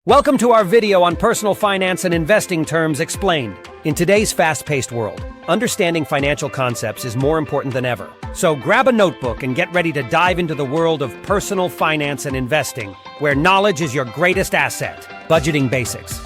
Welcome to our video on personal finance and investing terms explained. In today's fast-paced world, understanding financial concepts is more important than ever. So grab a notebook and get ready to dive into the world of personal finance and investing, where knowledge is your greatest asset. Budgeting basics.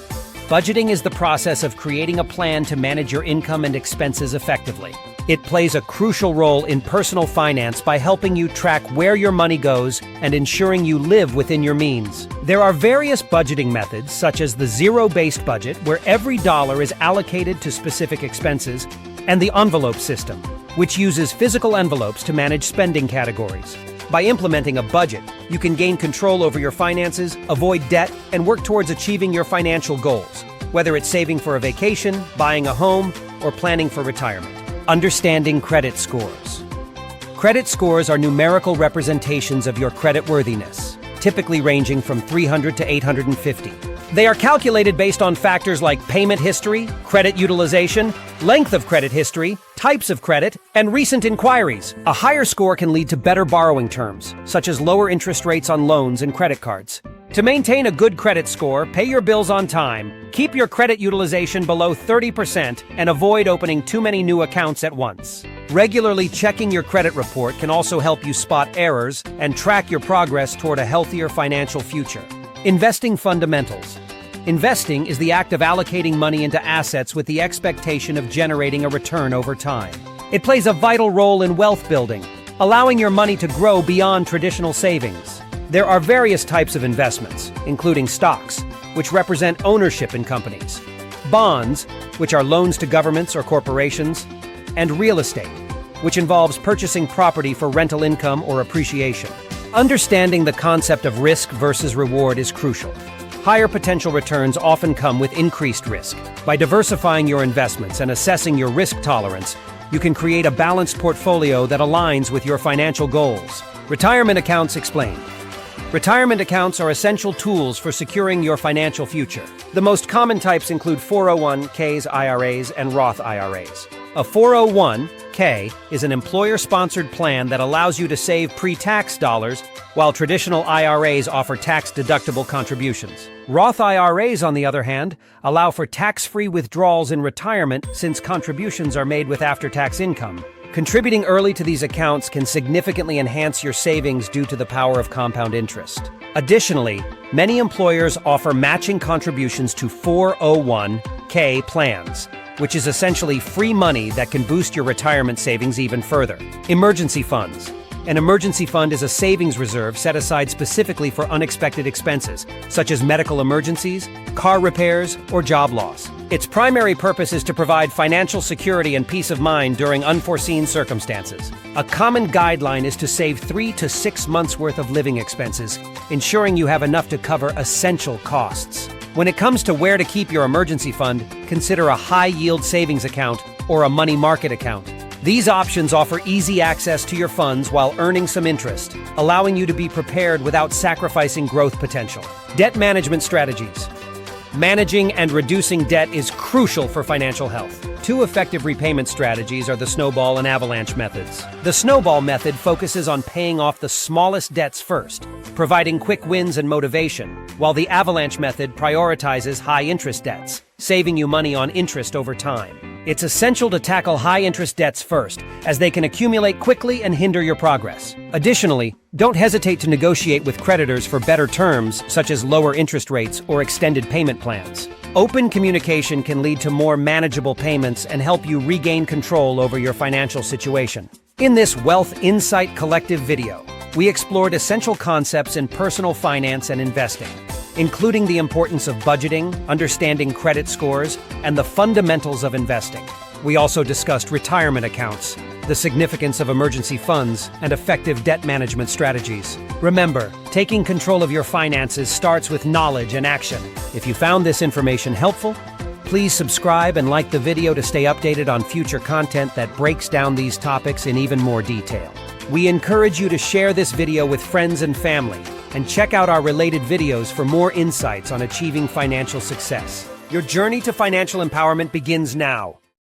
Budgeting is the process of creating a plan to manage your income and expenses effectively. It plays a crucial role in personal finance by helping you track where your money goes and ensuring you live within your means. There are various budgeting methods, such as the zero-based budget, where every dollar is allocated to specific expenses, and the envelope system, which uses physical envelopes to manage spending categories. By implementing a budget, you can gain control over your finances, avoid debt, and work towards achieving your financial goals, whether it's saving for a vacation, buying a home, or planning for retirement. Understanding credit scores. Credit scores are numerical representations of your creditworthiness, typically ranging from 300 to 850. They are calculated based on factors like payment history, credit utilization, length of credit history, types of credit, and recent inquiries. A higher score can lead to better borrowing terms, such as lower interest rates on loans and credit cards. To maintain a good credit score, pay your bills on time, keep your credit utilization below 30%, and avoid opening too many new accounts at once. Regularly checking your credit report can also help you spot errors and track your progress toward a healthier financial future. Investing fundamentals. Investing is the act of allocating money into assets with the expectation of generating a return over time. It plays a vital role in wealth building, allowing your money to grow beyond traditional savings. There are various types of investments, including stocks, which represent ownership in companies, bonds, which are loans to governments or corporations, and real estate, which involves purchasing property for rental income or appreciation. Understanding the concept of risk versus reward is crucial. Higher potential returns often come with increased risk. By diversifying your investments and assessing your risk tolerance, you can create a balanced portfolio that aligns with your financial goals. Retirement accounts explained. Retirement accounts are essential tools for securing your financial future. The most common types include 401ks, IRAs, and Roth IRAs. A 401k is an employer-sponsored plan that allows you to save pre-tax dollars, while traditional IRAs offer tax-deductible contributions. Roth IRAs, on the other hand, allow for tax-free withdrawals in retirement since contributions are made with after-tax income. Contributing early to these accounts can significantly enhance your savings due to the power of compound interest. Additionally, many employers offer matching contributions to 401k plans, which is essentially free money that can boost your retirement savings even further. Emergency funds. An emergency fund is a savings reserve set aside specifically for unexpected expenses, such as medical emergencies, car repairs, or job loss. Its primary purpose is to provide financial security and peace of mind during unforeseen circumstances. A common guideline is to save 3 to 6 months' worth of living expenses, ensuring you have enough to cover essential costs. When it comes to where to keep your emergency fund, consider a high-yield savings account or a money market account. These options offer easy access to your funds while earning some interest, allowing you to be prepared without sacrificing growth potential. Debt management strategies. Managing and reducing debt is crucial for financial health. Two effective repayment strategies are the snowball and avalanche methods. The snowball method focuses on paying off the smallest debts first, providing quick wins and motivation, while the avalanche method prioritizes high-interest debts, saving you money on interest over time. It's essential to tackle high-interest debts first, as they can accumulate quickly and hinder your progress. Additionally, don't hesitate to negotiate with creditors for better terms, such as lower interest rates or extended payment plans. Open communication can lead to more manageable payments and help you regain control over your financial situation. In this Wealth Insight Collective video, we explored essential concepts in personal finance and investing, including the importance of budgeting, understanding credit scores, and the fundamentals of investing. We also discussed retirement accounts, the significance of emergency funds, and effective debt management strategies. Remember, taking control of your finances starts with knowledge and action. If you found this information helpful, please subscribe and like the video to stay updated on future content that breaks down these topics in even more detail. We encourage you to share this video with friends and family, and check out our related videos for more insights on achieving financial success. Your journey to financial empowerment begins now.